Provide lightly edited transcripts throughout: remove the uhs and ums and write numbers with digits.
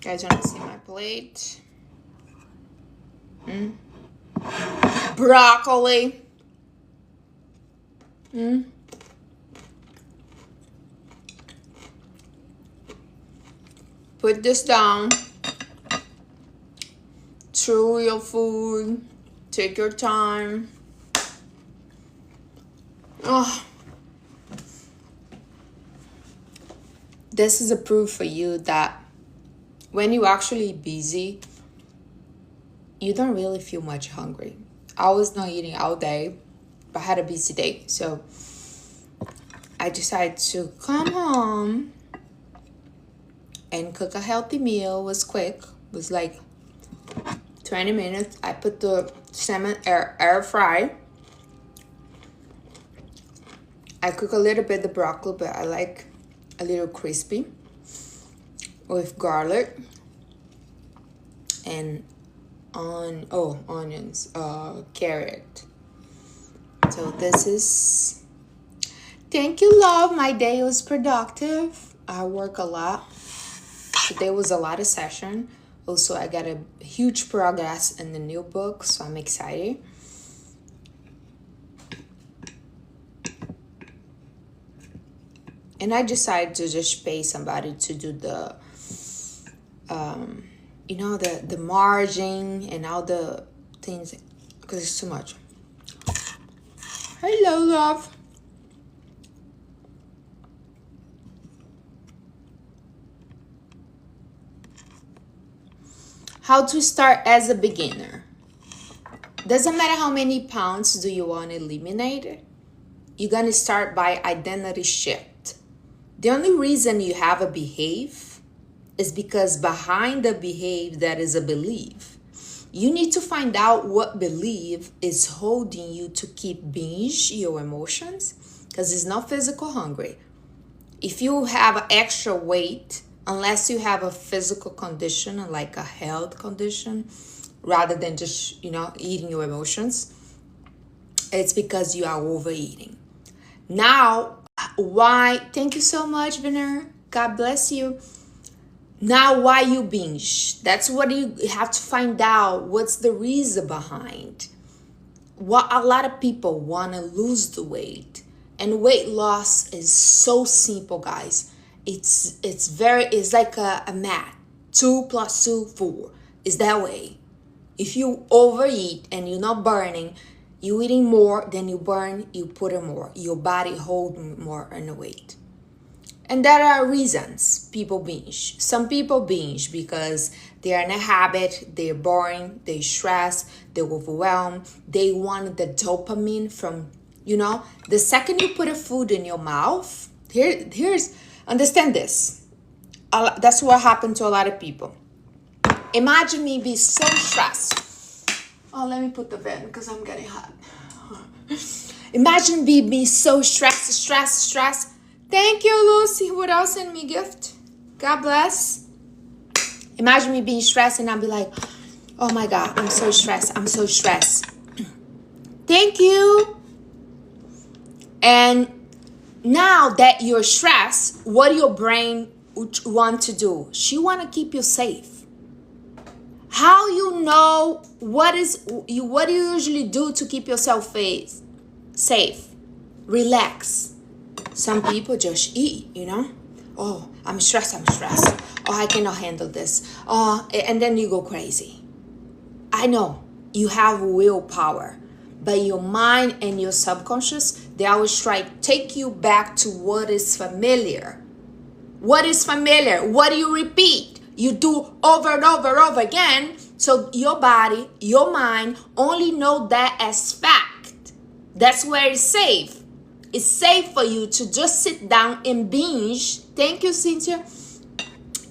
guys want to see my plate? Broccoli. Put this down. Chew your food. Take your time. Oh. This is a proof for you that when you're actually busy, you don't really feel much hungry. I was not eating all day, but I had a busy day. So I decided to come home and cook a healthy meal. It was quick. It was like 20 minutes. I put the salmon air fry. I cook a little bit of the broccoli, but I like a little crispy with garlic and onions, carrot. So this is, thank you, love. My day was productive. I work a lot. Today was a lot of session. Also, I got a huge progress in the new book, so I'm excited. And I decided to just pay somebody to do the, the margin and all the things, because it's too much. Hello, love. How to start as a beginner. Doesn't matter how many pounds do you want to eliminate. You're going to start by identity shift. The only reason you have a behave is because behind the behave that is a belief. You need to find out what belief is holding you to keep binge your emotions, because it's not physical hungry. If you have extra weight, unless you have a physical condition like a health condition, rather than just, eating your emotions, it's because you are overeating. Now, why? Thank you so much, Vener. God bless you. Now, why you binge? That's what you have to find out. What's the reason behind? What a lot of people want to lose the weight, and weight loss is so simple, guys. It's like a math. 2 + 2 = 4. It's that way. If you overeat and you're not burning, you eating more than you burn, you put in more. Your body hold more in the weight. And there are reasons people binge. Some people binge because they are in a habit, they're boring, they're stressed, they're overwhelmed. They want the dopamine from, the second you put a food in your mouth, understand this. That's what happened to a lot of people. Imagine me be so stressed. Oh, let me put the fan because I'm getting hot. Imagine me so stressed. Thank you, Lucy. What else sent me a gift? God bless. Imagine me being stressed and I'll be like, oh my God, I'm so stressed. Thank you. And now that you're stressed, what do your brain want to do? She want to keep you safe. How you know what do you usually do to keep yourself safe? Relax. Some people just eat, Oh, I'm stressed. Oh, I cannot handle this. Oh, and then you go crazy. I know you have willpower, but your mind and your subconscious, they always try to take you back to what is familiar. What is familiar? What do you repeat? You do over and over again. So your body, your mind only know that as fact. That's where it's safe. It's safe for you to just sit down and binge. Thank you, Cynthia.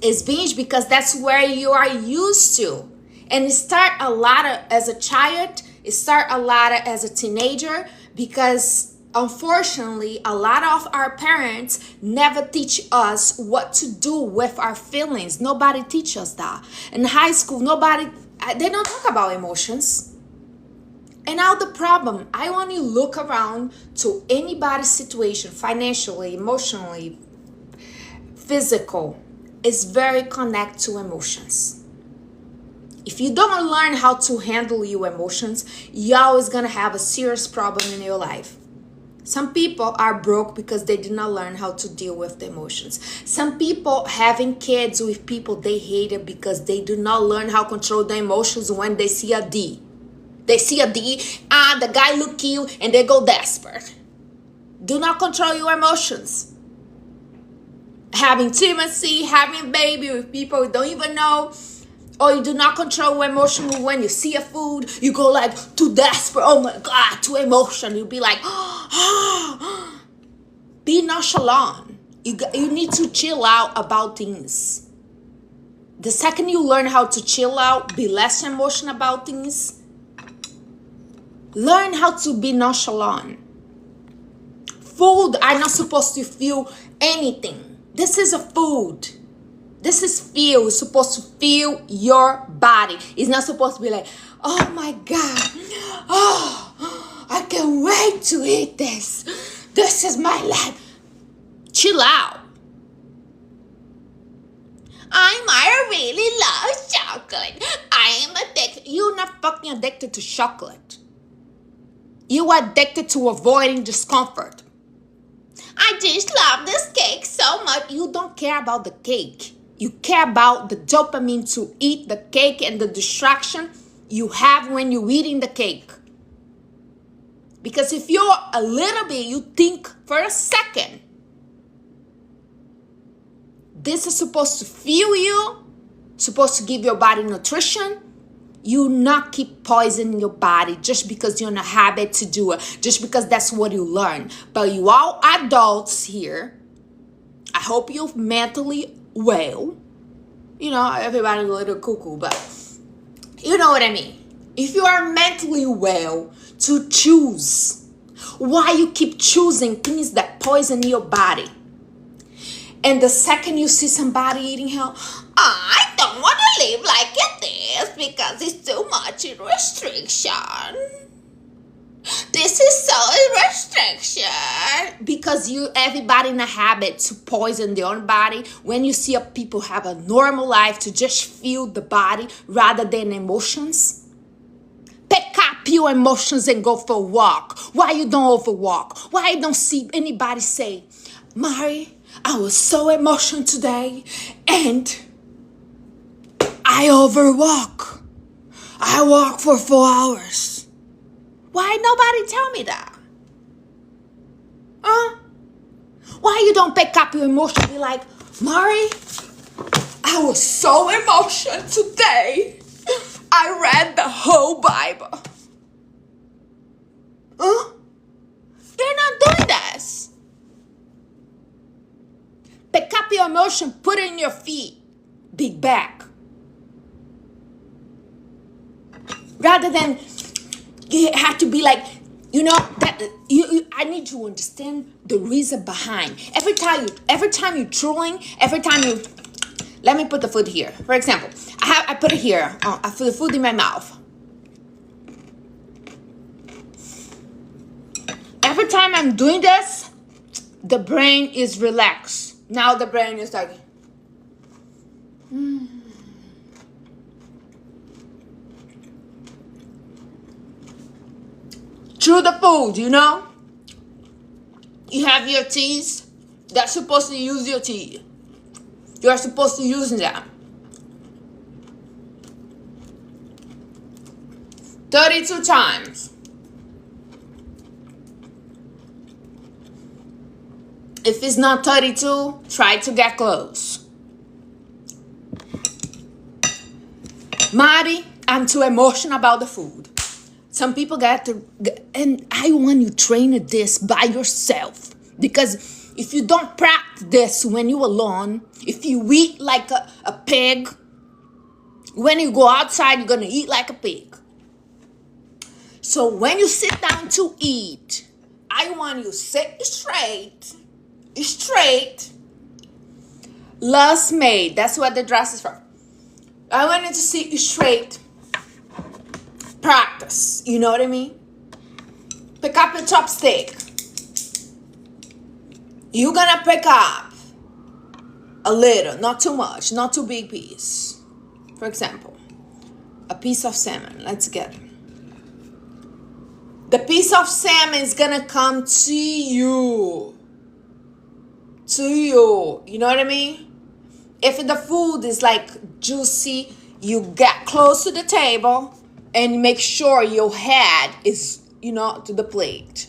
It's binge because that's where you are used to. And it start a lot as a child. It start a lot as a teenager because unfortunately, a lot of our parents never teach us what to do with our feelings. Nobody teach us that. In high school, they don't talk about emotions. And now the problem, I want you to look around to anybody's situation, financially, emotionally, physical. is very connected to emotions. If you don't learn how to handle your emotions, you're always gonna have a serious problem in your life. Some people are broke because they did not learn how to deal with the emotions. Some people having kids with people they hated because they do not learn how to control the emotions when they see a D. They see a D, the guy look you, and they go desperate. Do not control your emotions. Having intimacy, having baby with people you don't even know, or you do not control your emotion when you see a food, you go like too desperate, oh my God, too emotional. You'll be like, be nonchalant. You need to chill out about things. The second you learn how to chill out, be less emotional about things, learn how to be nonchalant. Food are not supposed to feel anything. This is a food. This is feel. It's supposed to feel your body. It's not supposed to be like, oh my God. Oh, I can't wait to eat this. This is my life. Chill out. I really love chocolate. I am addicted. You're not fucking addicted to chocolate. You are addicted to avoiding discomfort. I just love this cake so much. You don't care about the cake. You care about the dopamine to eat the cake and the distraction you have when you're eating the cake. Because if you're a little bit, you think for a second, this is supposed to fuel you, supposed to give your body nutrition. You not keep poisoning your body just because you're in a habit to do it, just because that's what you learn. But you all adults here, I hope you're mentally well. You know, everybody's a little cuckoo, but you know what I mean. If you are mentally well to choose, why you keep choosing things that poison your body? And the second you see somebody eating health, I don't want to live like this because it's too much restriction. This is so restriction. Because everybody in a habit to poison their own body. When you see people have a normal life to just feel the body rather than emotions. Pick up your emotions and go for a walk. Why you don't overwalk? Why you don't see anybody say, Mari, I was so emotional today and I overwalk. I walk for 4 hours. Why nobody tell me that? Why you don't pick up your emotion and be like, Mari, I was so emotional today. I read the whole Bible. You're not doing this. Pick up your emotion, put it in your feet, big back. Rather than you have to be like, you know, that I need to understand the reason behind. Every time you're drooling, let me put the food here. For example, I put it here. I put the food in my mouth. Every time I'm doing this, the brain is relaxed. Now the brain is like, Through the food, you know? You have your teeth. That's supposed to use your teeth. You're supposed to use them. 32 times. If it's not 32, try to get close. Mari, I'm too emotional about the food. Some people and I want you to train this by yourself. Because if you don't practice this when you're alone, if you eat like a pig, when you go outside, you're going to eat like a pig. So when you sit down to eat, I want you to sit straight. Last made. That's what the dress is for. I want you to sit straight. Practice. You know what I mean? Pick up your chopstick. You're gonna pick up A little, not too much, not too big piece. For example, a piece of salmon. Let's get it. The piece of salmon is gonna come to you. To you. You know what I mean? If the food is like juicy, you get close to the table and make sure your head is, to the plate.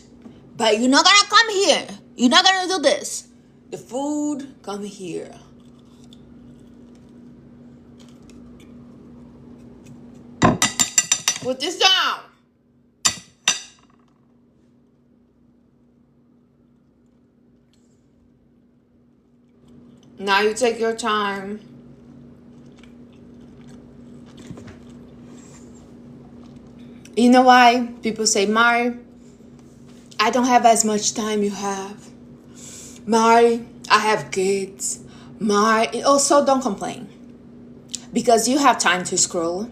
But you're not gonna come here. You're not gonna do this. The food come here. Put this down. Now you take your time. You know why people say, Mari, I don't have as much time you have. Mari, I have kids. Mari, also don't complain. Because you have time to scroll.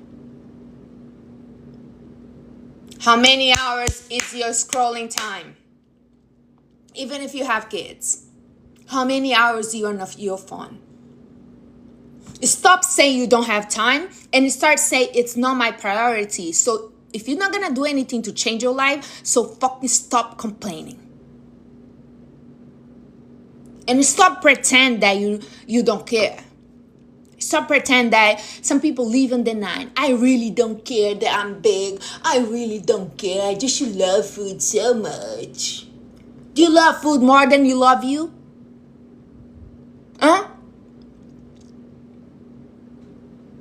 How many hours is your scrolling time? Even if you have kids. How many hours are you on your phone? Stop saying you don't have time and start saying it's not my priority. So if you're not going to do anything to change your life, so fucking stop complaining. And stop pretend that you don't care. Stop pretend that some people live in denial. I really don't care that I'm big. I really don't care. I just love food so much. Do you love food more than you love you? Huh?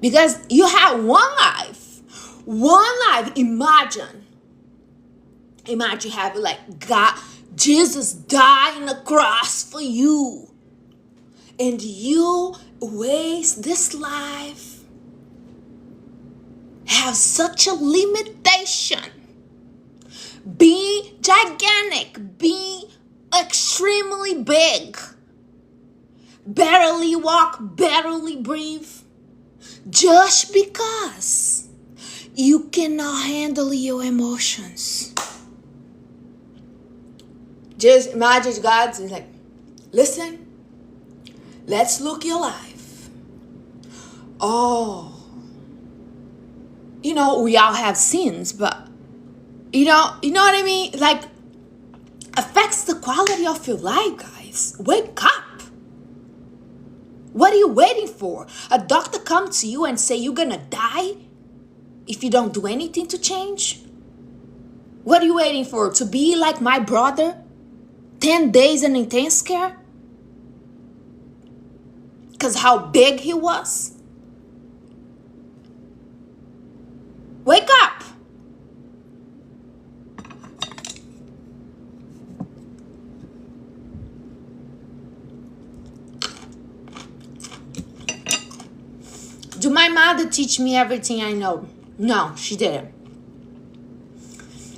Because you have one life. One life. Imagine having like God, Jesus died on the cross for you. And you waste this life. Have such a limitation. Be gigantic. Be extremely big. Barely walk, barely breathe. Just because you cannot handle your emotions. Just imagine God's like, listen, let's look your life. Oh, we all have sins, but you know what I mean? Like, affects the quality of your life, guys. Wake up. What are you waiting for? A doctor come to you and say you're gonna die if you don't do anything to change? What are you waiting for? To be like my brother? 10 days in intense care? Because how big he was? Wake up! Do my mother teach me everything I know? No, she didn't.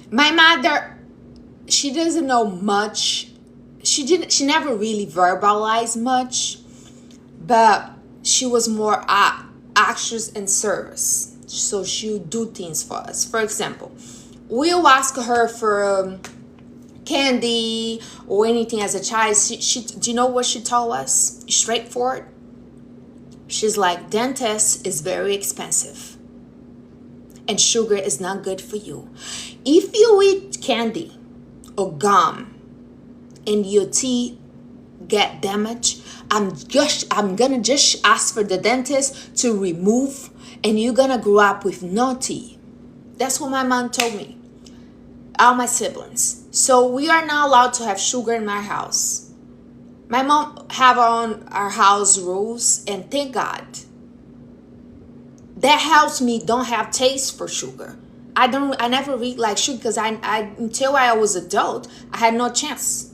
My mother, she doesn't know much. She never really verbalized much, but she was more actress and service. So she would do things for us. For example, we'll ask her for candy or anything as a child. Do you know what she told us? Straightforward. She's like, dentist is very expensive. And sugar is not good for you. If you eat candy or gum and your teeth get damaged, I'm gonna just ask for the dentist to remove, and you're gonna grow up with no teeth. That's what my mom told me. All my siblings. So we are not allowed to have sugar in my house. My mom have on our house rules, and thank God. That helps me don't have taste for sugar. I never really like sugar because until I was adult, I had no chance.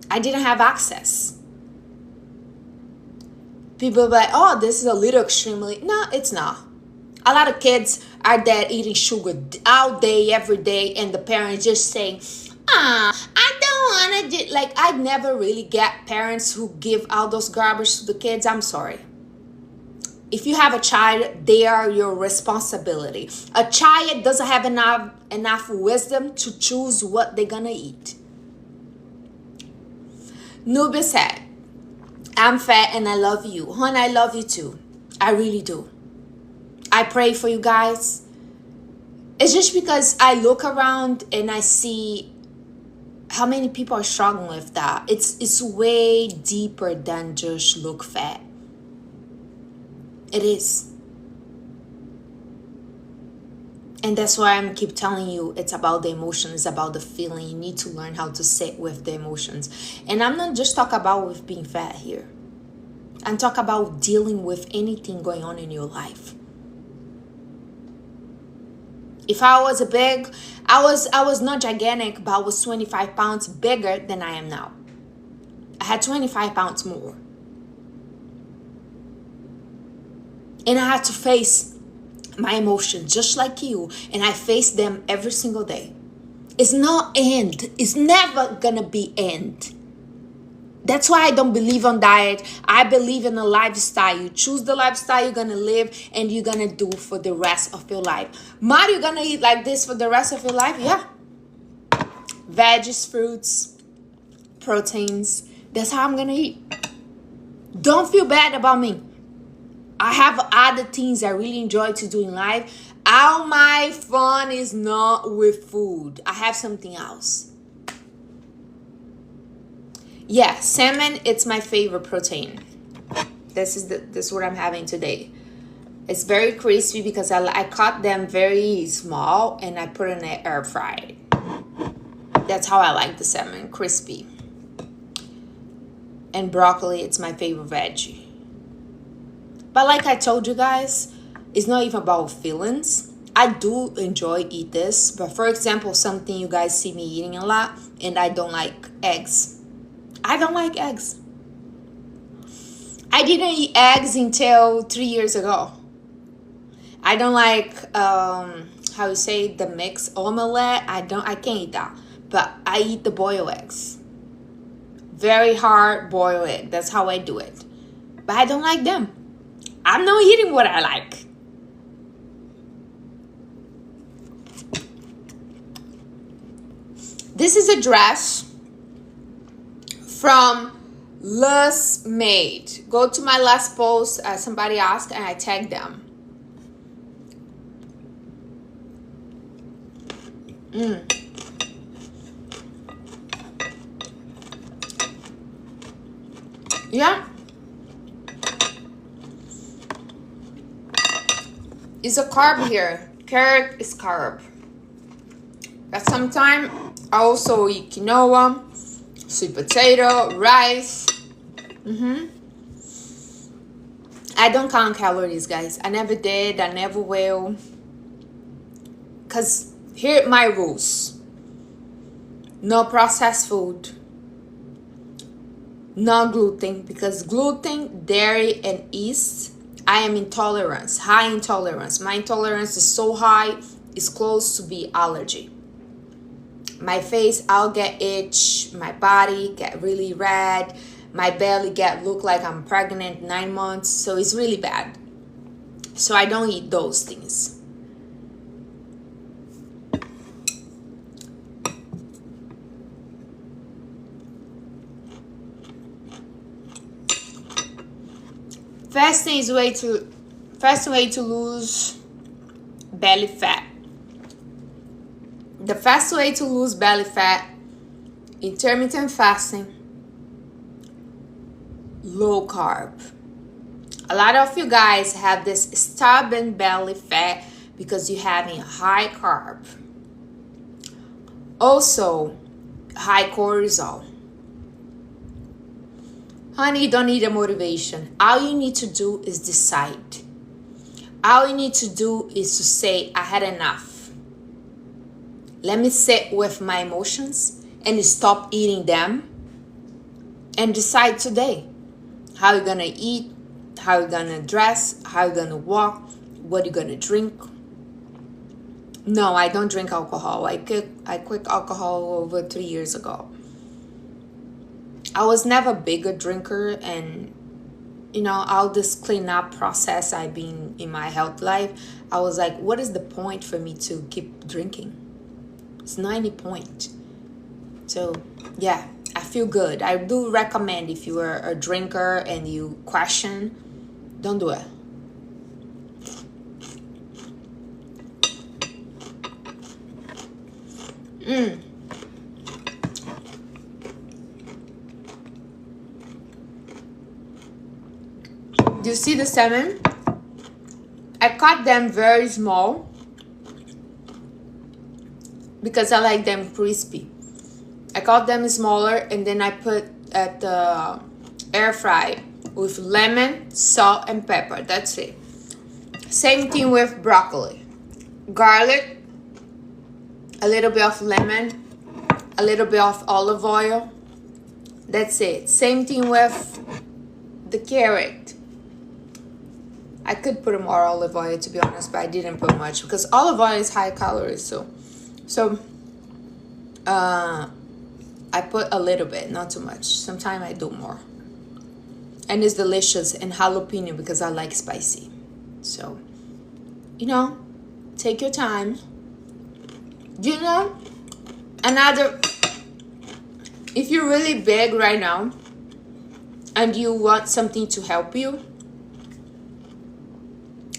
I didn't have access. People are like, oh, this is a little extremely. No, it's not. A lot of kids are there eating sugar all day, every day, and the parents just saying, I don't want to do, like, I never really get parents who give all those garbage to the kids. I'm sorry. If you have a child, they are your responsibility. A child doesn't have enough wisdom to choose what they're gonna eat. Nubia said, I'm fat and I love you. Hon, I love you too. I really do. I pray for you guys. It's just because I look around and I see how many people are struggling with that. It's way deeper than just look fat. It is. And that's why I'm keep telling you, it's about the emotion, it's about the feeling. You need to learn how to sit with the emotions. And I'm not just talking about with being fat here. I'm talking about dealing with anything going on in your life. If I was I was not gigantic, but I was 25 pounds bigger than I am now. I had 25 pounds more. And I had to face my emotions just like you, and I face them every single day. It's not end. It's never gonna be end. That's why I don't believe on diet. I believe in a lifestyle. You choose the lifestyle you're gonna live and you're gonna do for the rest of your life. Matt, you're gonna eat like this for the rest of your life? Yeah. Veggies, fruits, proteins. That's how I'm gonna eat. Don't feel bad about me. I have other things I really enjoy to do in life. All my fun is not with food. I have something else. Yeah, salmon, it's my favorite protein. This is what I'm having today. It's very crispy because I cut them very small and I put in an air fry. That's how I like the salmon, crispy. And broccoli, it's my favorite veggie. But like I told you guys, it's not even about feelings. I do enjoy eat this. But for example, something you guys see me eating a lot, and I don't like eggs. I don't like eggs. I didn't eat eggs until 3 years ago. I don't like, how you say, the mixed omelette. I can't eat that. But I eat the boiled eggs. Very hard boiled egg. That's how I do it. But I don't like them. I'm not eating what I like. This is a dress from Les Made. Go to my last post. Somebody asked and I tagged them. Yeah. It's a carb here. Carrot is carb. But sometimes I also eat quinoa, sweet potato, rice. I don't count calories, guys. I never did. I never will. Because here are my rules. No processed food. No gluten. Because gluten, dairy, and yeast, I am intolerant. High intolerance. My intolerance is so high, it's close to be allergy. My face, I'll get itch. My body get really red. My belly look like I'm pregnant 9 months. So it's really bad. So I don't eat those things. Fasting is fast way to lose belly fat. The fast way to lose belly fat, intermittent fasting, low carb. A lot of you guys have this stubborn belly fat because you're having high carb. Also, high cortisol. Honey, you don't need a motivation. All you need to do is decide. All you need to do is to say, I had enough. Let me sit with my emotions and stop eating them and decide today how you're going to eat, how you're going to dress, how you're going to walk, what you're going to drink. No, I don't drink alcohol. I quit alcohol over 3 years ago. I was never a bigger drinker, and all this cleanup process I've been in my health life, I was like, what is the point for me to keep drinking? It's not any point. So yeah, I feel good. I do recommend if you are a drinker and you question, don't do it. Do you see the salmon? I cut them very small because I like them crispy. I cut them smaller and then I put at the air fry with lemon, salt, and pepper. That's it. Same thing with broccoli. Garlic, a little bit of lemon, a little bit of olive oil. That's it. Same thing with the carrot. I could put more olive oil, to be honest, but I didn't put much because olive oil is high calories. So I put a little bit, not too much. Sometimes I do more. And it's delicious, and jalapeno because I like spicy. So, you know, take your time. You know, if you're really big right now and you want something to help you,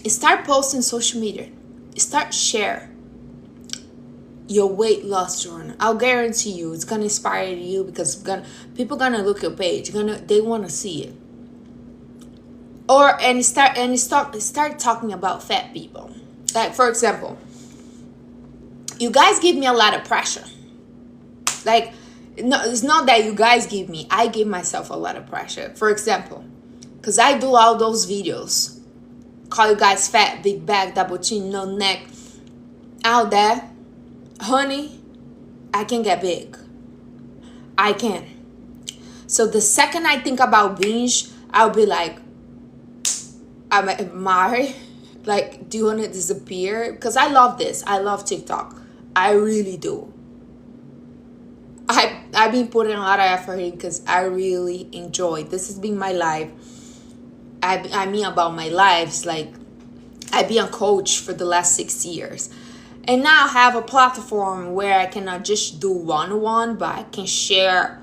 start posting social media. Start share your weight loss journey. I'll guarantee you it's gonna inspire you because people gonna look your page. They wanna see it. Start talking about fat people. Like, for example, you guys give me a lot of pressure. Like, no, it's not that you guys give me. I give myself a lot of pressure. For example, because I do all those videos. Call you guys fat, big back, double chin, no neck. Out there, honey, I can get big. I can. So the second I think about binge, I'll be like, Mari, like, do you want to disappear? Because I love this. I love TikTok. I really do. I've been putting a lot of effort in because I really enjoy. This has been my life. I mean about my lives. Like, I've been a coach for the last 6 years. And now I have a platform where I cannot just do one-on-one, but I can share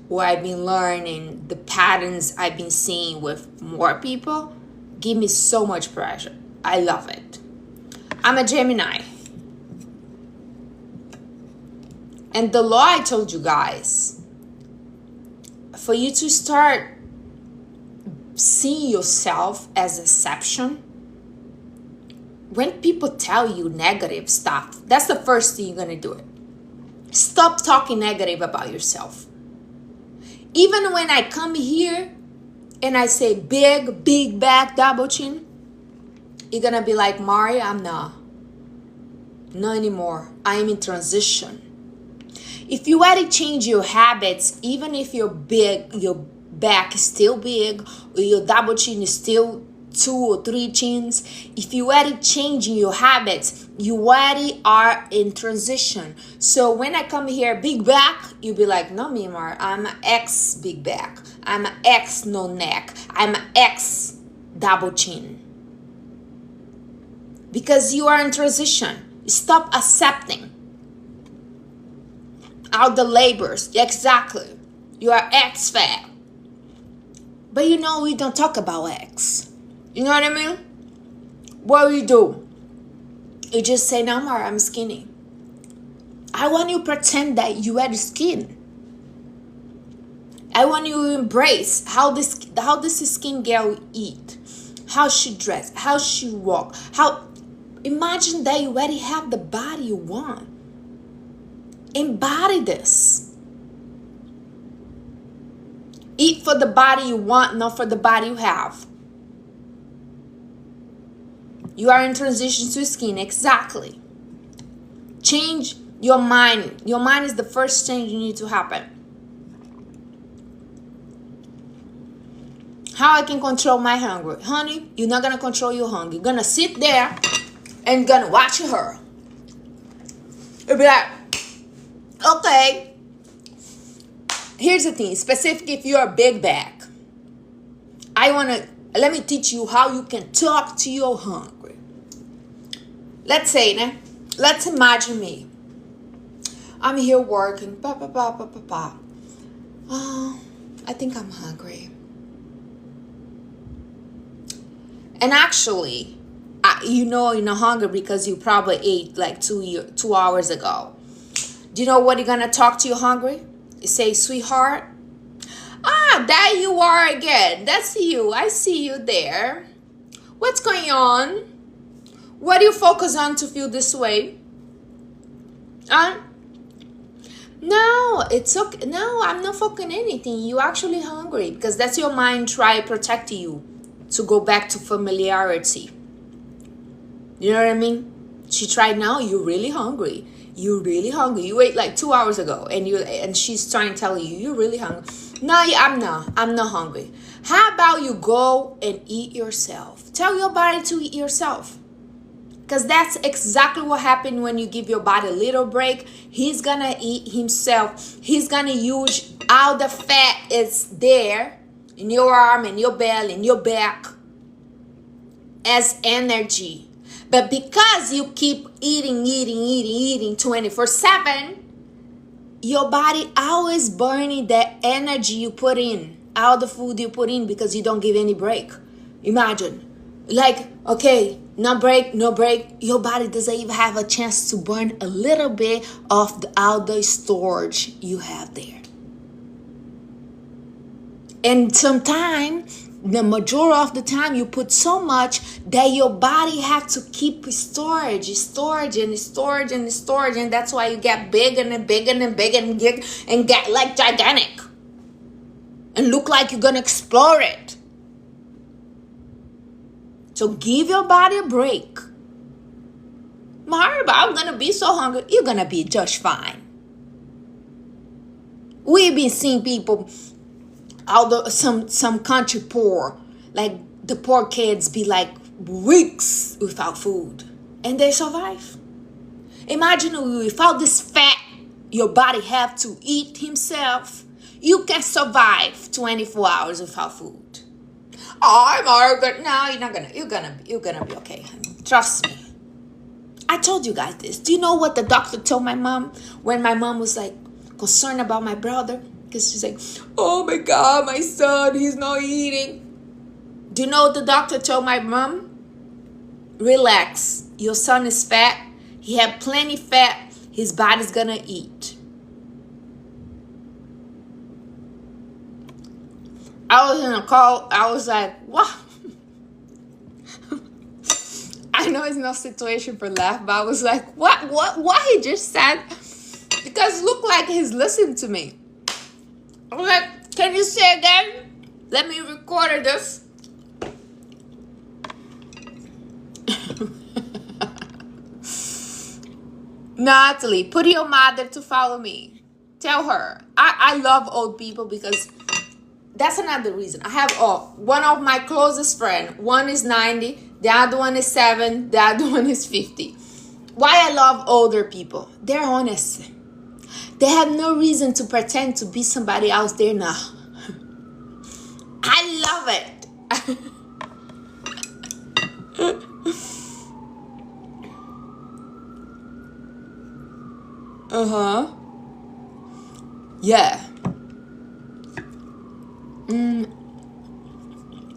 what I've been learning, the patterns I've been seeing with more people. Give me so much pressure. I love it. I'm a Gemini. And the law I told you guys, for you to start seeing yourself as exception, when people tell you negative stuff, that's the first thing you're going to do it. Stop talking negative about yourself. Even when I come here and I say big back, double chin, you're going to be like, Mari, I'm not anymore. I am in transition. If you had to change your habits, even if you're big, your back is still big, or your double chin is still 2 or 3 chins, if you are changing your habits, you already are in transition. So when I come here big back, you'll be like, no, Mimar, I'm an X big back, I'm an X no neck, I'm an X double chin. Because you are in transition. Stop accepting all the labors. Exactly. You are X fat. But you know, we don't talk about X. You know what I mean? What do? You just say, no, Mara, I'm skinny. I want you to pretend that you had skin. I want you to embrace how this skin girl eat, how she dress, how she walk, imagine that you already have the body you want. Embody this. Eat for the body you want, not for the body you have. You are in transition to skin, exactly. Change your mind. Your mind is the first change you need to happen. How I can control my hunger? Honey, you're not going to control your hunger. You're going to sit there and going to watch her. You'll be like, okay. Here's the thing. Specific if you're a big back. Let me teach you how you can talk to your hunger. Let's imagine me. I'm here working, Oh, I think I'm hungry. And actually, you know you're not hungry because you probably ate like 2 hours ago. Do you know what you're gonna talk to your hungry? You say, sweetheart, there you are again. That's you. I see you there. What's going on? What do you focus on to feel this way? Uh, no, it's okay. No, I'm not focusing anything. You actually hungry because that's your mind try to protect you to go back to familiarity. You know what I mean? She tried now. You're really hungry. You're really hungry. You ate like 2 hours ago, and she's trying to tell you you're really hungry. No, I'm not. I'm not hungry. How about you go and eat yourself? Tell your body to eat yourself. Because that's exactly what happens when you give your body a little break. He's gonna eat himself. He's gonna use all the fat is there in your arm, in your belly, in your back as energy. But because you keep eating 24/7, your body always burning that energy you put in, all the food you put in, because you don't give any break. Imagine, like, okay, no break, no break. Your body doesn't even have a chance to burn a little bit of all the storage you have there. And sometimes, the majority of the time, you put so much that your body has to keep storage, and that's why you get big and big and big and get like gigantic and look like you're gonna explode it. So give your body a break. Marba, I'm gonna be so hungry. You're gonna be just fine. We've been seeing people, although some country poor, like the poor kids be like weeks without food and they survive. Imagine without this fat your body have to eat himself, you can survive 24 hours without food. Oh, Margaret, no, you're gonna be okay, honey. Trust me. I told you guys this. Do you know what the doctor told my mom when my mom was like concerned about my brother? Because she's like, oh my God, my son, he's not eating. Do you know what the doctor told my mom? Relax. Your son is fat. He had plenty fat. His body's gonna eat. I was in a call. I was like, what? I know it's no situation for laugh, but I was like, what he just said? Because it looked like he's listening to me. I was like, can you say again? Let me record this. Natalie, put your mother to follow me. Tell her. I love old people because that's another reason. I have one of my closest friends. One is 90. The other one is 7. The other one is 50. Why I love older people? They're honest. They have no reason to pretend to be somebody else they're not. I love it. Uh-huh. Yeah.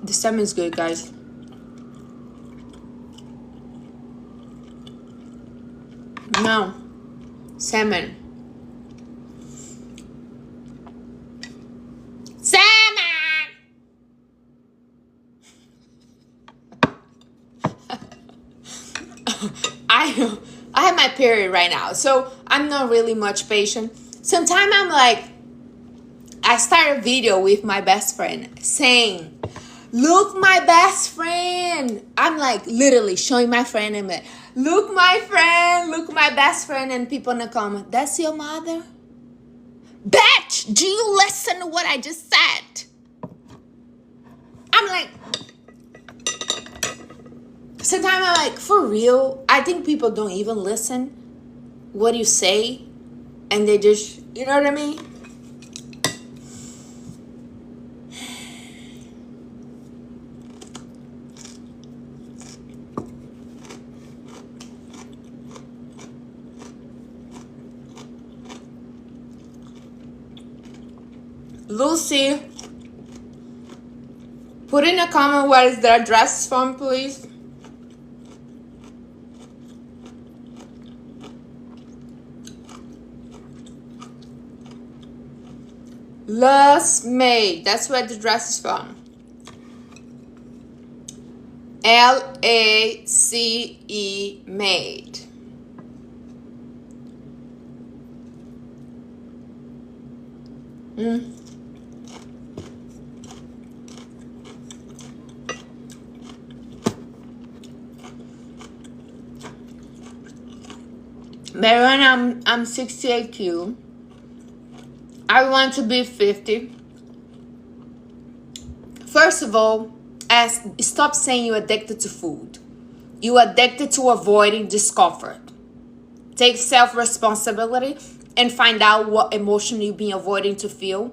The salmon is good, guys. No. Salmon. I have my period right now, so I'm not really much patient. Sometimes I'm like, I start a video with my best friend saying, look my best friend. I'm like literally showing my friend and like, look my friend, look my best friend, and people in the comment, that's your mother? Bitch, do you listen to what I just said? I'm like, sometimes I'm like, for real? I think people don't even listen what you say, and they just, you know what I mean? Lucy, put in a comment where is the address from, please. Lust Made. That's where the dress is from. LACE Made. Marijuana, I'm 68 kilo. I want to be 50. First of all, stop saying you're addicted to food. You're addicted to avoiding discomfort. Take self-responsibility and find out what emotion you've been avoiding to feel.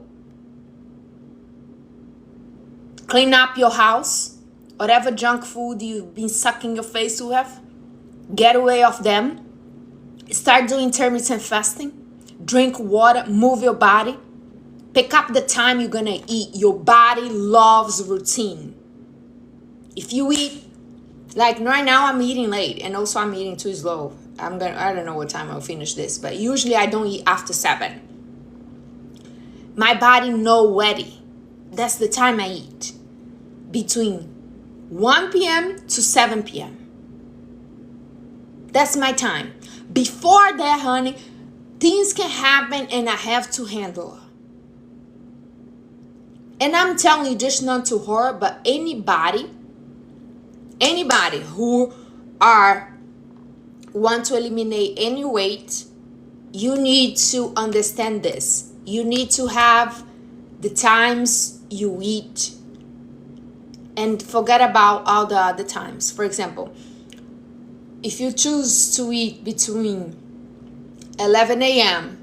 Clean up your house. Whatever junk food you've been sucking your face with, get away of them. Start doing intermittent fasting. Drink water, move your body. Pick up the time you're gonna eat. Your body loves routine. If you eat, like right now I'm eating late and also I'm eating too slow. I don't know what time I'll finish this, but usually I don't eat after 7. My body know ready. That's the time I eat. Between 1 p.m. to 7 p.m. That's my time. Before that, honey, things can happen and I have to handle it. And I'm telling you, just not to her, but anybody who want to eliminate any weight, you need to understand this. You need to have the times you eat and forget about all the other times. For example, if you choose to eat between 11 a.m.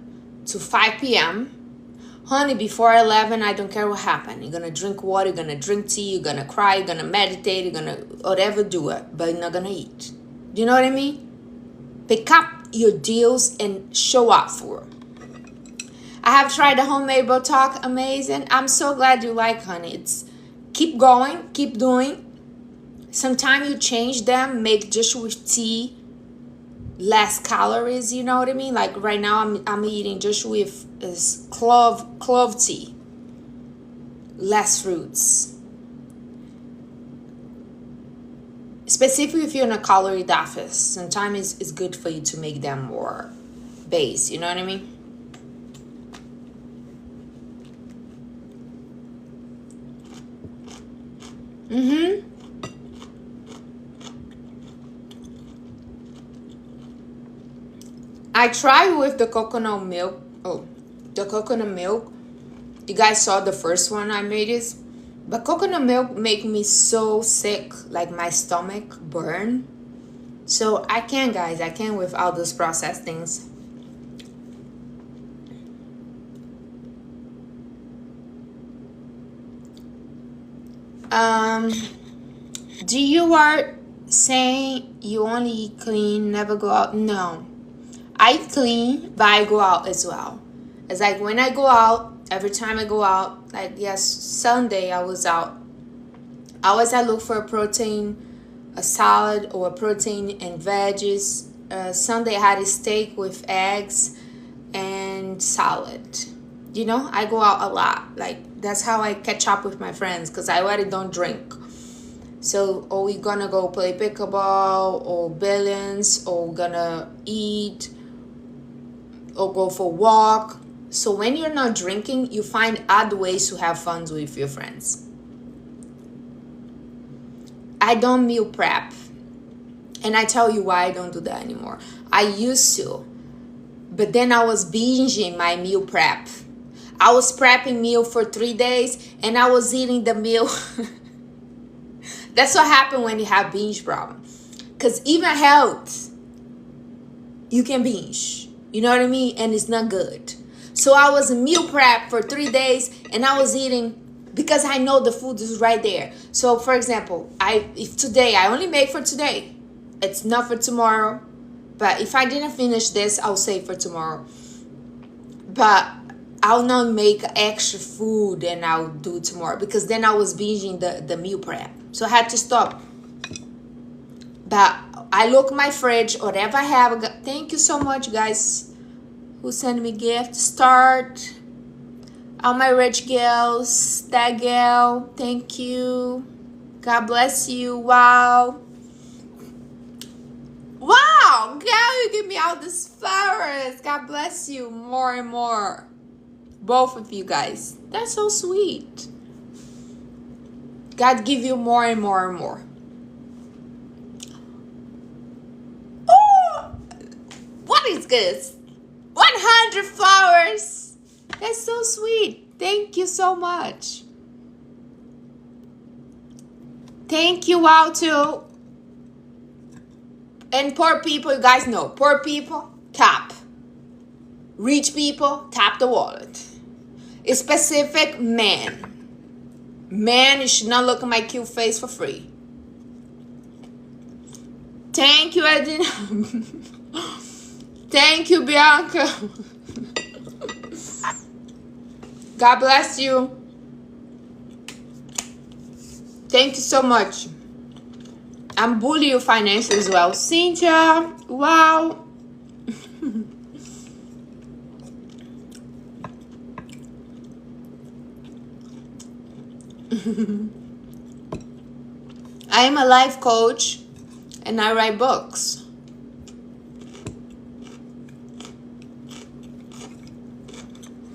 to 5 p.m., honey, before 11, I don't care what happened. You're going to drink water, you're going to drink tea, you're going to cry, you're going to meditate, you're going to whatever do it, but you're not going to eat. Do you know what I mean? Pick up your deals and show up for it. I have tried the homemade Botox, amazing. I'm so glad you like, honey. It's keep going, keep doing. Sometimes you change them, make just with tea, less calories, you know what I mean? Like right now I'm eating just with clove tea, less fruits. Specifically if you're in a calorie deficit, sometimes it's good for you to make them more base, you know what I mean? I tried with the coconut milk. Oh, the coconut milk. You guys saw the first one I made is, but coconut milk make me so sick, like my stomach burn. So I can't, guys. I can't with all those processed things. Do you are saying you only eat clean, never go out? No. I eat clean, but I go out as well. It's like when I go out, every time I go out, like yes, Sunday I was out. Always I look for a protein, a salad or a protein and veggies. Sunday I had a steak with eggs and salad. You know, I go out a lot. Like that's how I catch up with my friends because I already don't drink. So, or we gonna go play pickleball or billiards or gonna eat or go for a walk. So when you're not drinking, you find other ways to have fun with your friends. I don't meal prep. And I tell you why I don't do that anymore. I used to. But then I was binging my meal prep. I was prepping meal for 3 days and I was eating the meal. That's what happened when you have binge problem. Because even health, you can binge. You know what I mean? And it's not good. So I was in meal prep for 3 days and I was eating because I know the food is right there. So for example, if today I only make for today, it's not for tomorrow. But if I didn't finish this, I'll save for tomorrow. But I'll not make extra food and I'll do tomorrow, because then I was binging the meal prep. So I had to stop. But I look my fridge, whatever I have. Thank you so much, guys, who send me gifts. Start. All my rich girls. That girl. Thank you. God bless you. Wow. Wow, girl, you give me all these flowers. God bless you more and more. Both of you guys. That's so sweet. God give you more and more and more. Oh, what is this? 100 flowers. That's so sweet. Thank you so much. Thank you all too. And poor people, you guys know, poor people, tap. Rich people, tap the wallet. A specific man. Man, you should not look at my cute face for free. Thank you, Edina. Thank you, Bianca. God bless you. Thank you so much. I'm bullying you financially as well. Cynthia, wow. I am a life coach and I write books.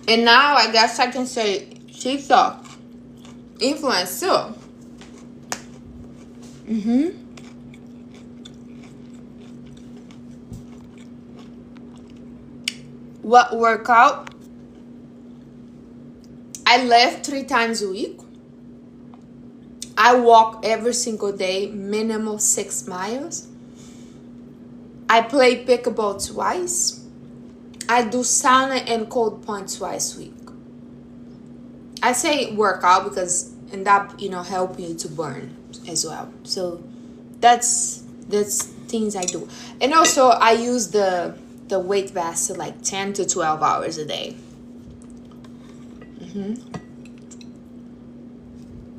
And now I guess I can say TikTok influence too. What workout? I lift 3 times a week. I walk every single day, minimum 6 miles. I play pickleball twice. I do sauna and cold plunge twice a week. I say workout because end up, help you to burn as well. So that's things I do. And also I use the weight vest like 10 to 12 hours a day.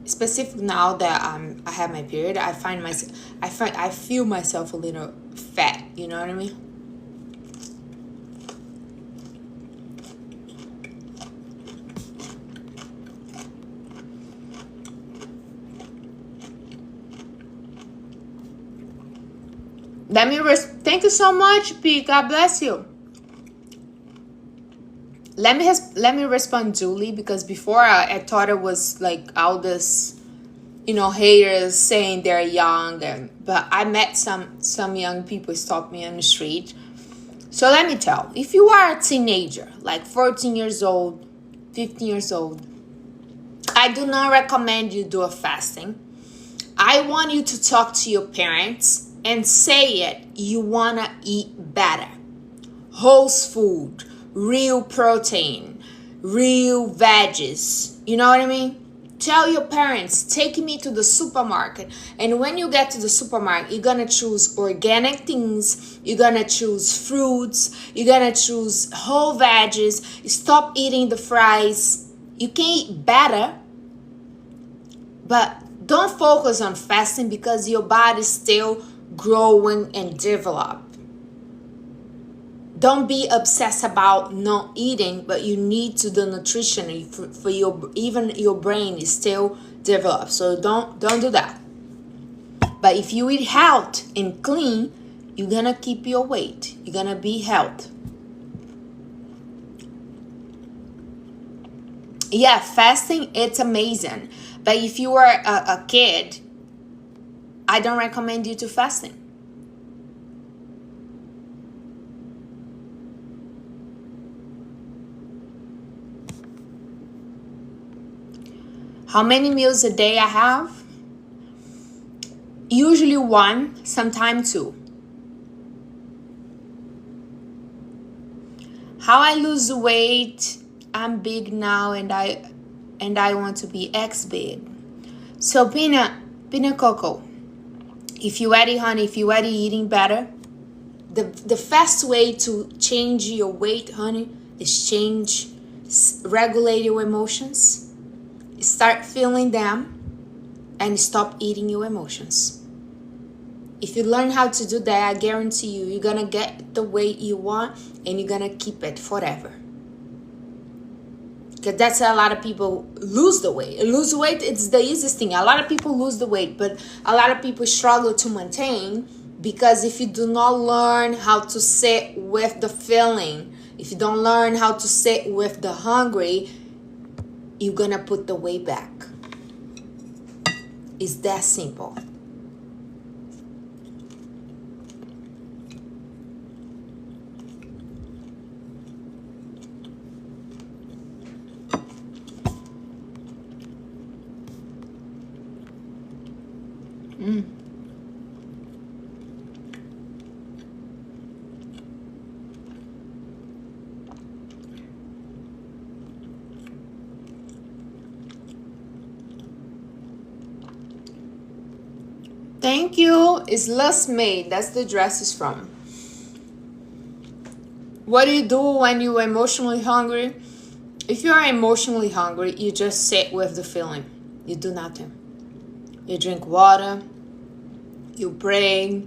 Specific now that I have my period, I feel myself a little fat, you know what I mean? Thank you so much, P. God bless you. Let me respond, Julie, because before I thought it was like all this, haters saying they're young, but I met some young people stop me on the street. So let me tell, if you are a teenager, like 14 years old, 15 years old, I do not recommend you do a fasting. I want you to talk to your parents and say it. You want to eat better. Whole food, real protein, real veggies. You know what I mean? Tell your parents, take me to the supermarket. And when you get to the supermarket, you're going to choose organic things. You're going to choose fruits. You're going to choose whole veggies. Stop eating the fries. You can eat better. But don't focus on fasting because your body's still growing and develop. Don't be obsessed about not eating, but you need to do nutrition for even your brain is still developed. So don't do that. But if you eat health and clean, you're gonna keep your weight. You're gonna be healthy. Yeah, fasting, it's amazing. But if you are a kid, I don't recommend you to fasting. How many meals a day I have? Usually 1, sometimes 2. How I lose weight? I'm big now and I want to be X big. So Pina Coco, if you ready, honey, if you ready eating better, the fast way to change your weight, honey, is change regulate your emotions, start feeling them, and stop eating your emotions. If you learn how to do that, I guarantee you, you're gonna get the weight you want and you're gonna keep it forever. Because that's how a lot of people lose the weight. Lose weight, it's the easiest thing. A lot of people lose the weight, but a lot of people struggle to maintain, because if you do not learn how to sit with the feeling, if you don't learn how to sit with the hungry, you're gonna put the weight back. It's that simple. Thank you. It's Lust Made. That's the dress is from. What do you do when you're emotionally hungry? If you are emotionally hungry, you just sit with the feeling. You do nothing. You drink water. You pray.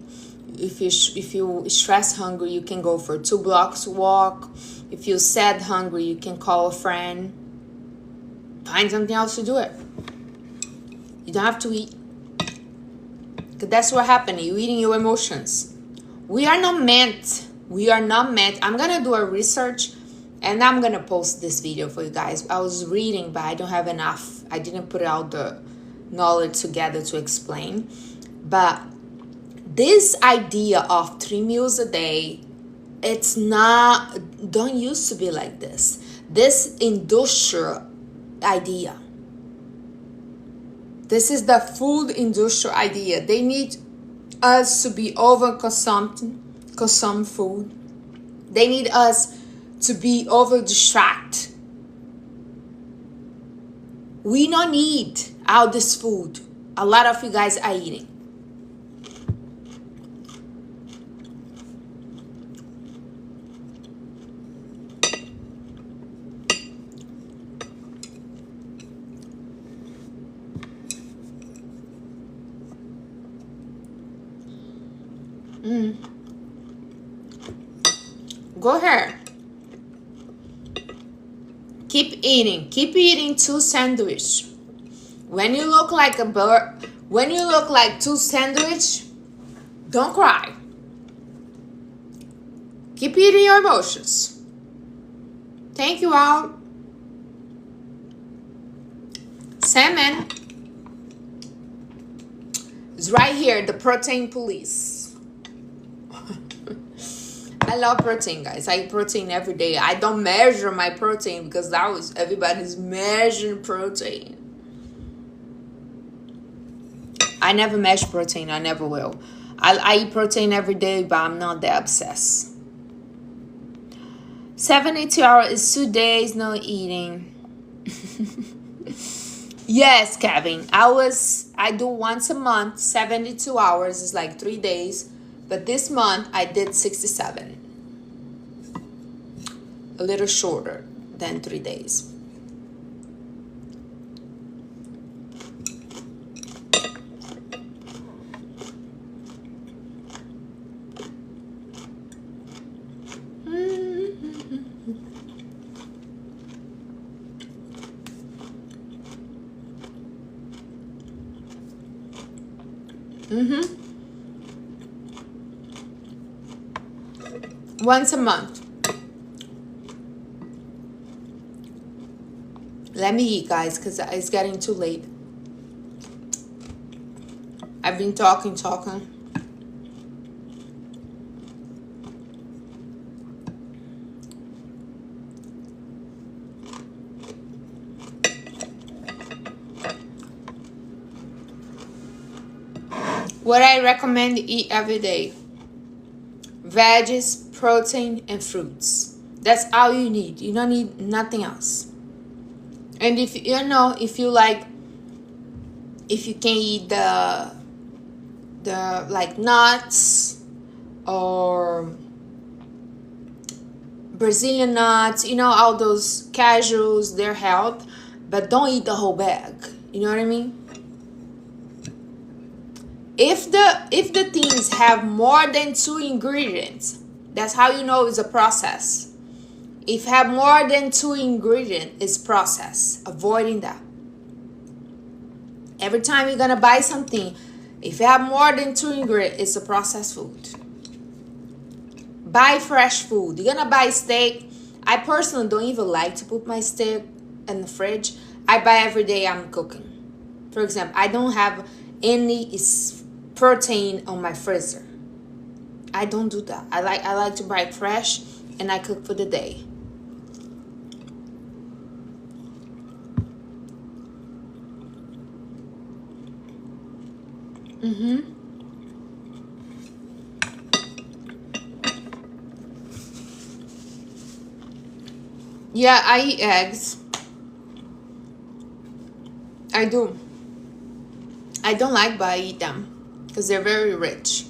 If you stress hungry, you can go for 2 blocks walk. If you're sad hungry, you can call a friend. Find something else to do it. You don't have to eat. Because that's what happened. You're eating your emotions. We are not meant. I'm going to do a research and I'm going to post this video for you guys. I was reading, but I don't have enough. I didn't put all the knowledge together to explain. But this idea of 3 meals a day, it's not, don't used to be like this. This industrial idea. This is the food industrial idea. They need us to be consume food. They need us to be over distract. We don't need all this food. A lot of you guys are eating. Go ahead. Keep eating. Keep eating 2 sandwiches. When you look like a bird, when you look like 2 sandwiches, don't cry. Keep eating your emotions. Thank you all. Salmon. It's right here, the protein police. I love protein, guys. I eat protein every day. I don't measure my protein because that was everybody's measuring protein. I never measure protein. I never will. I eat protein every day, but I'm not that obsessed. 72 hours is 2 days no eating. Yes, Kevin. I do once a month. 72 hours is like 3 days. But this month I did 67. A little shorter than 3 days. Once a month. Let me eat, guys, because it's getting too late. I've been talking. What I recommend to eat every day: veggies, protein, and fruits. That's all you need. You don't need nothing else. And if you can eat the like nuts or Brazilian nuts, you know, all those casuals, their health, but don't eat the whole bag. You know what I mean? If the things have more than 2 ingredients, that's how you know it's a process. If have more than 2 ingredients, it's process. Avoiding that. Every time you're gonna buy something, if you have more than 2 ingredients, it's a processed food. Buy fresh food. You're gonna buy steak. I personally don't even like to put my steak in the fridge. I buy every day I'm cooking. For example, I don't have any protein on my freezer. I don't do that. I like to buy it fresh and I cook for the day. Yeah, I eat eggs. I do. I don't like, but I eat them because they're very rich.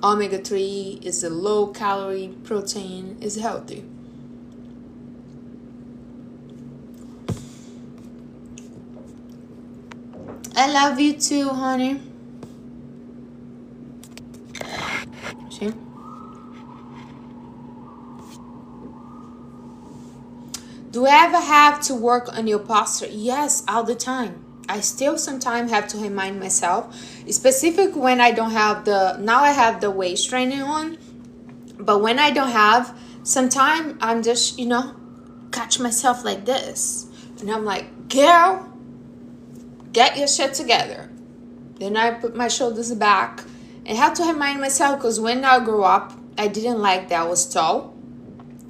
Omega-3 is a low calorie protein, is healthy. I love you too, honey. See? Do you ever have to work on your posture? Yes, all the time. I still sometimes have to remind myself, specific when I don't have now I have the waist training on, but when I don't have, sometimes I'm just, catch myself like this. And I'm like, girl, get your shit together. Then I put my shoulders back and have to remind myself, because when I grew up, I didn't like that I was tall.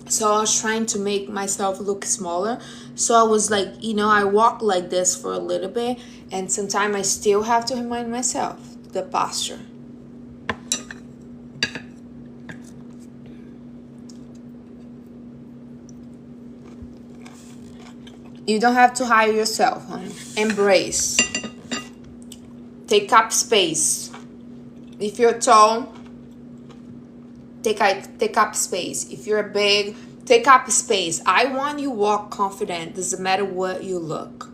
So I was trying to make myself look smaller. So I was like, I walk like this for a little bit. And sometimes I still have to remind myself the posture. You don't have to hire yourself, honey. Embrace. Take up space. If you're tall, take up space. If you're big, take up space. I want you walk confident. Doesn't matter what you look.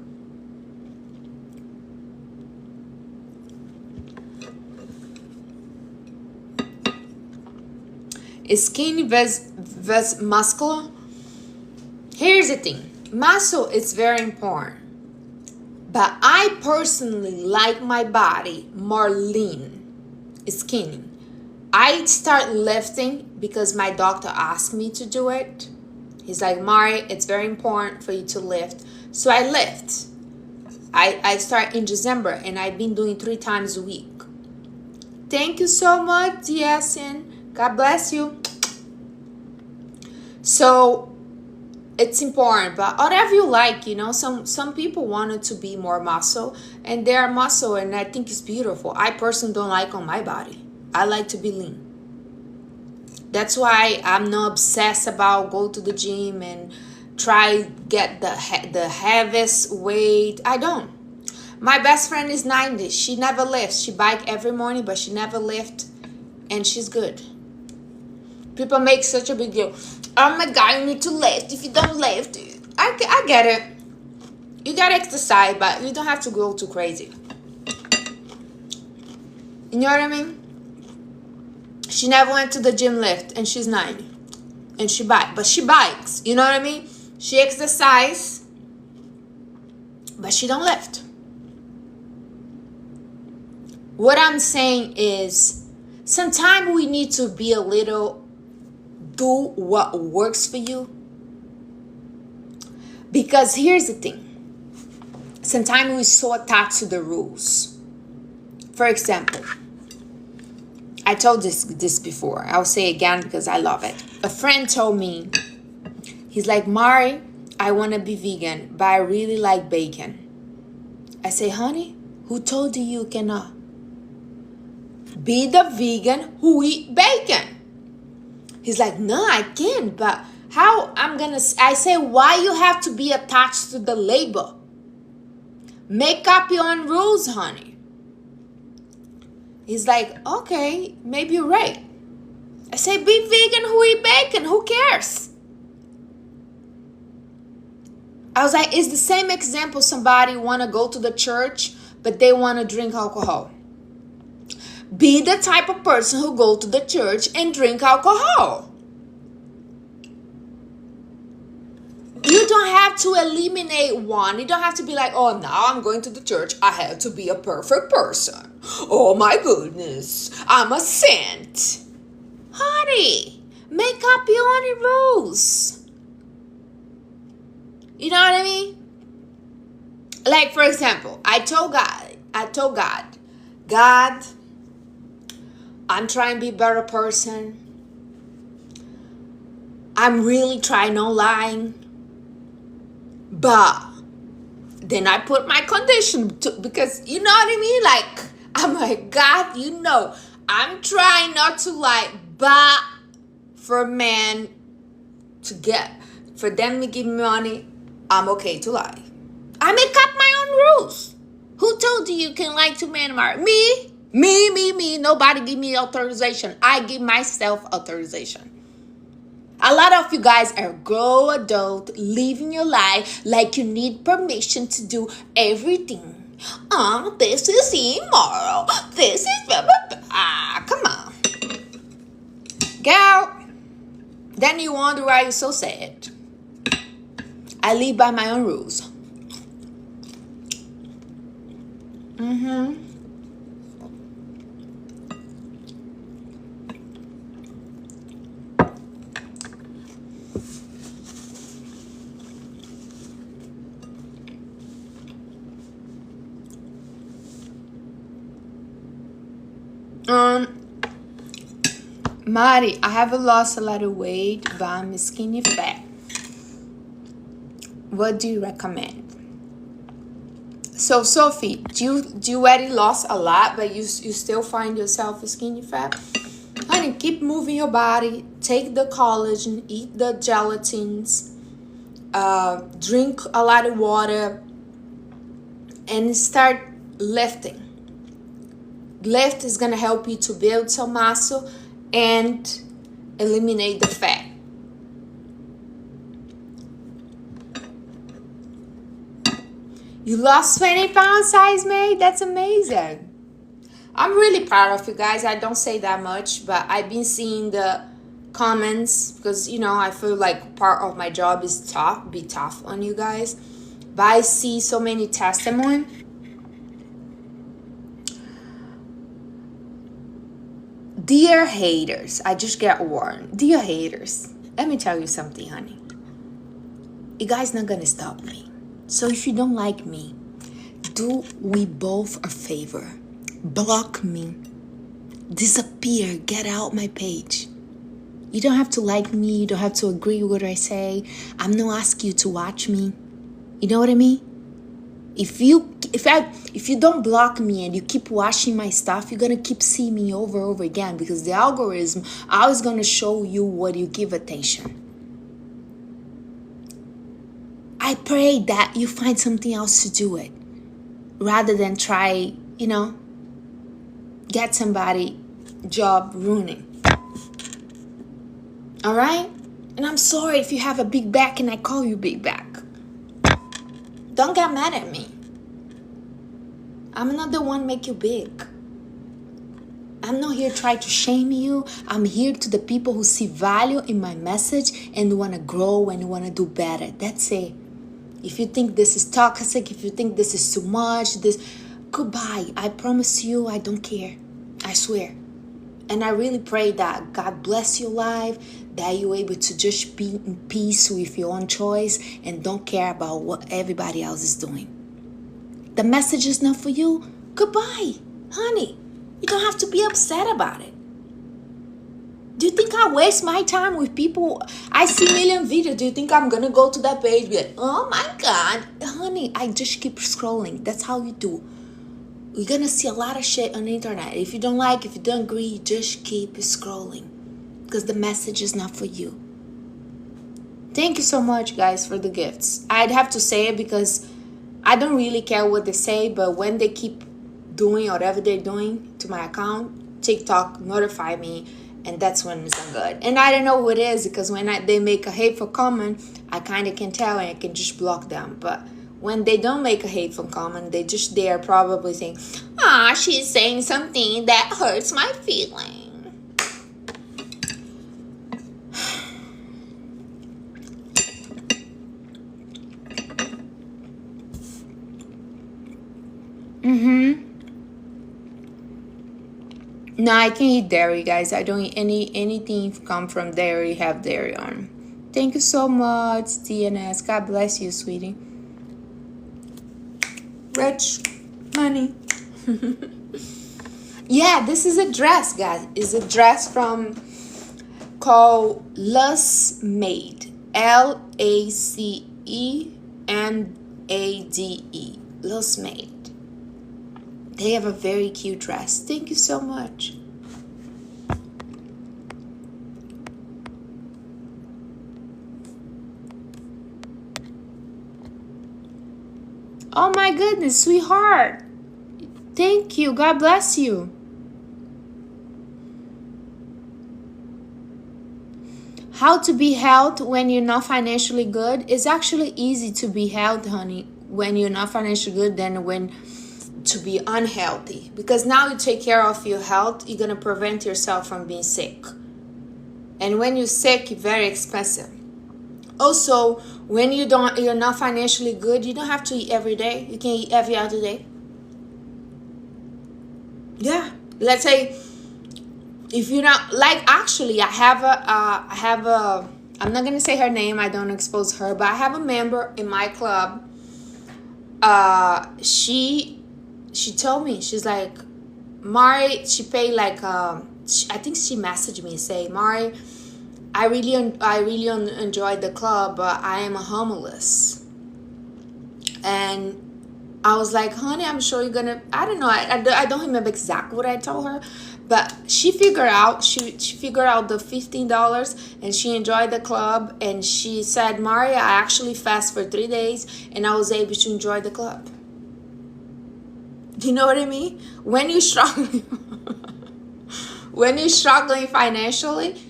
Is skinny versus muscular? Here's the thing. Muscle is very important. But I personally like my body more lean, skinny. I start lifting because my doctor asked me to do it. He's like, Mari, it's very important for you to lift. So I lift. I start in December and I've been doing 3 times a week. Thank you so much, Yasin. God bless you. So it's important, but whatever you like, some people wanted to be more muscle and they're muscle, and I think it's beautiful. I personally don't like on my body. I like to be lean. That's why I'm not obsessed about go to the gym and try get the heaviest weight. I don't. My best friend is 90. She never lifts. She bike every morning, but she never lifts, and she's good. People make such a big deal. Oh my God, you need to lift. If you don't lift, I get it. You gotta exercise, but you don't have to go too crazy. You know what I mean? She never went to the gym lift, and she's 90. And she bikes. You know what I mean? She exercise, but she don't lift. What I'm saying is, sometimes we need to be a little, do what works for you. Because here's the thing. Sometimes we're so attached to the rules. For example, I told this before. I'll say again because I love it. A friend told me, he's like, Mari, I want to be vegan, but I really like bacon. I say, honey, who told you cannot? Be the vegan who eat bacon. He's like, no, I can't, but how I say, why you have to be attached to the label? Make up your own rules, honey. He's like, okay, maybe you're right. I say, be vegan who eat bacon, who cares? I was like, it's the same example. Somebody want to go to the church, but they want to drink alcohol. Be the type of person who go to the church and drink alcohol. You don't have to eliminate one. You don't have to be like, oh, now I'm going to the church. I have to be a perfect person. Oh my goodness, I'm a saint. Honey, make up your own rules. You know what I mean? Like, for example, I told God, God, I'm trying to be a better person. I'm really trying no lying. But then I put my condition because you know what I mean? Like, I'm like, God, you know, I'm trying not to lie, but for men for them to give me money, I'm okay to lie. I make up my own rules. Who told you can lie to men? Me. Nobody give me authorization. I give myself authorization. A lot of you guys are grown adult, living your life like you need permission to do everything. Oh, this is immoral. This is blah, blah, blah. Come on. Girl, then you wonder why you're so sad. I live by my own rules. Mari, I have lost a lot of weight, but I'm skinny fat. What do you recommend? So, Sophie, do you already lost a lot, but you still find yourself skinny fat? Honey, keep moving your body. Take the collagen, eat the gelatins, drink a lot of water, and start lifting. Lift is going to help you to build some muscle and eliminate the fat. You lost 20 pounds, size mate? That's amazing. I'm really proud of you guys. I don't say that much, but I've been seeing the comments because, you know, I feel like part of my job is be tough on you guys. But I see so many testimonies. Dear haters, I just get warned. Dear haters, let me tell you something, honey. You guys not gonna stop me. So if you don't like me, do we both a favor. Block me. Disappear. Get out my page. You don't have to like me. You don't have to agree with what I say. I'm not asking you to watch me. You know what I mean? If you don't block me and you keep watching my stuff, you're gonna keep seeing me over and over again because the algorithm always gonna show you what you give attention. I pray that you find something else to do it rather than try, get somebody job ruining. All right? And I'm sorry if you have a big back and I call you big back. Don't get mad at me. I'm not the one make you big. I'm not here trying to shame you. I'm here to the people who see value in my message and want to grow and want to do better. That's it. If you think this is toxic, if you think this is too much, goodbye. I promise you, I don't care. I swear. And I really pray that God bless your life, that you're able to just be in peace with your own choice and don't care about what everybody else is doing. The message is not for you. Goodbye, honey. You don't have to be upset about it. Do you think I waste my time with people? I see million videos. Do you think I'm going to go to that page and be like, oh my God. Honey, I just keep scrolling. That's how you do. You're going to see a lot of shit on the internet. If you don't like, if you don't agree, just keep scrolling. Because the message is not for you. Thank you so much, guys, for the gifts. I'd have to say it because I don't really care what they say. But when they keep doing whatever they're doing to my account, TikTok notify me and that's when it's not good. And I don't know who it is, because when they make a hateful comment, I kind of can tell and I can just block them. But when they don't make a hateful comment, they are probably saying, ah, she's saying something that hurts my feeling. No, I can eat dairy, guys. I don't eat anything come from dairy, have dairy on. Thank you so much, DNS. God bless you, sweetie. Rich money. Yeah, this is a dress, guys. It's a dress from called Lace Made. LACEMADE. Lace Made. They have a very cute dress. Thank you so much. Oh my goodness, sweetheart. Thank you. God bless you. How to be healthy when you're not financially good? It's actually easy to be healthy, honey, when you're not financially good than when to be unhealthy, because now you take care of your health, you're going to prevent yourself from being sick, and when you're sick, it's very expensive. Also, when you're not financially good, you don't have to eat every day. You can eat every other day. Yeah, let's say if you're not like, actually I have a I'm not gonna say her name, I don't expose her, but I have a member in my club. She told me, she's like, Mari, she paid like I think she messaged me and say, Mari, I really enjoyed the club, but I am homeless. And I was like, honey, I'm sure you're gonna, I don't know, I don't remember exactly what I told her, but she figured out she figured out the $15 and she enjoyed the club, and she said, Mari, I actually fast for 3 days and I was able to enjoy the club. You know what I mean? When you're struggling, when you're struggling financially,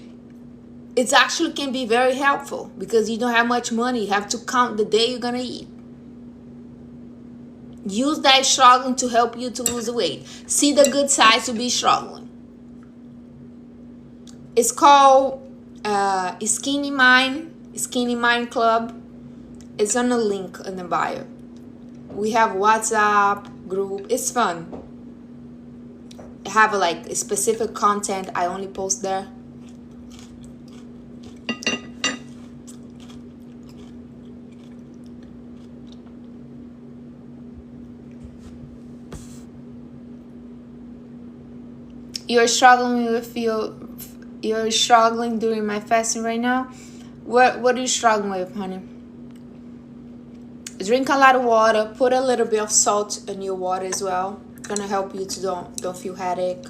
it actually can be very helpful, because you don't have much money. You have to count the day you're gonna eat. Use that struggling to help you to lose weight. See the good side to be struggling. It's called Skinny Mind Club. It's on the link in the bio. We have WhatsApp group. It's fun. I have a specific content I only post there. You're struggling during my fasting right now. What are you struggling with, honey? Drink a lot of water. Put a little bit of salt in your water as well. Gonna help you to don't feel headache.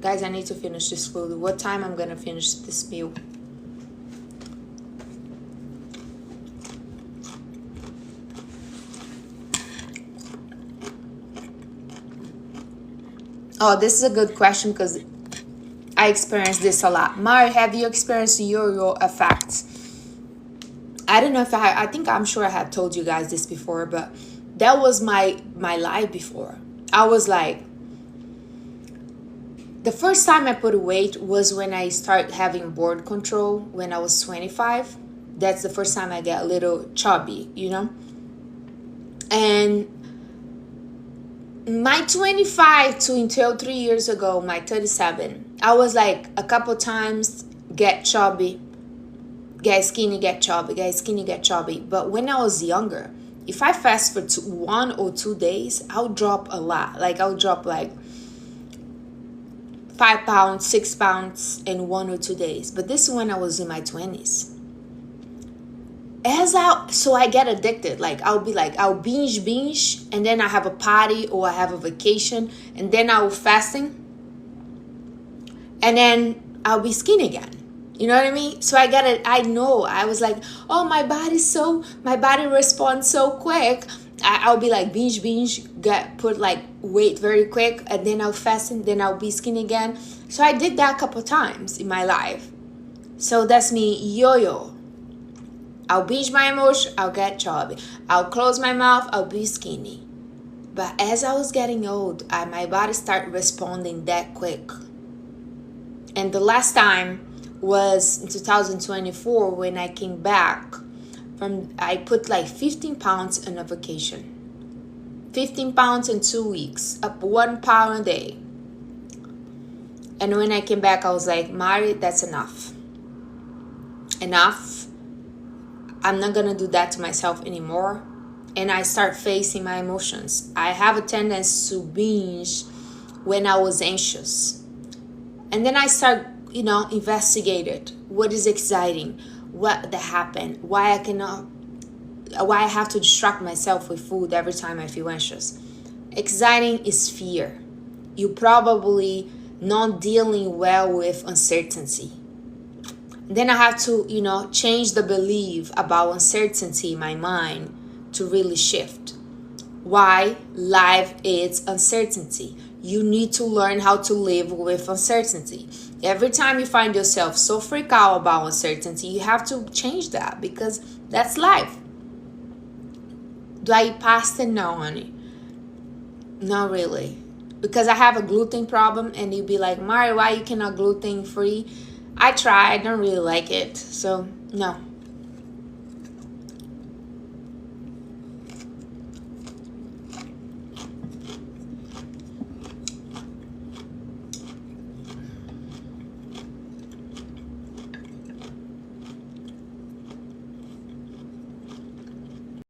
Guys, I need to finish this food. What time I'm gonna finish this meal? Oh, this is a good question, because I experienced this a lot. Mari, have you experienced yo-yo effects? I don't know if I'm sure I have told you guys this before, but that was my life before. I was like, the first time I put weight was when I started having board control when I was 25. That's the first time I got a little chubby, you know? And my 25 to until 3 years ago, my 37, I was like a couple times get chubby, get skinny, get chubby, get skinny, get chubby. But when I was younger, if I fast for 1 or 2 days, I'll drop a lot. Like I'll drop like 5 pounds, 6 pounds in 1 or 2 days. But this is when I was in my 20s. So I get addicted. Like I'll binge, and then I have a party or I have a vacation, and then I'll fasting, and then I'll be skinny again. You know what I mean? So I was like, oh, my body responds so quick. I'll be like binge, get put like weight very quick, and then I'll fasten, then I'll be skinny again. So I did that a couple times in my life. So that's me yo-yo. I'll binge my emotion, I'll get chubby. I'll close my mouth, I'll be skinny. But as I was getting old, my body started responding that quick. And the last time was in 2024 when I came back I put like 15 pounds on a vacation. 15 pounds in 2 weeks, up 1 pound a day. And when I came back, I was like, Mari, that's enough. Enough. I'm not gonna do that to myself anymore. And I start facing my emotions. I have a tendency to binge when I was anxious. And then I start, investigated what is exciting, what that happened, why I have to distract myself with food every time I feel anxious. Exciting is fear. You probably not dealing well with uncertainty. Then I have to, change the belief about uncertainty in my mind to really shift. Why? Life is uncertainty. You need to learn how to live with uncertainty. Every time you find yourself so freaked out about uncertainty, you have to change that because that's life. Do I eat pasta? No, honey. Not really. Because I have a gluten problem and you'd be like, Mari, why you cannot gluten free? I tried, I don't really like it. So no,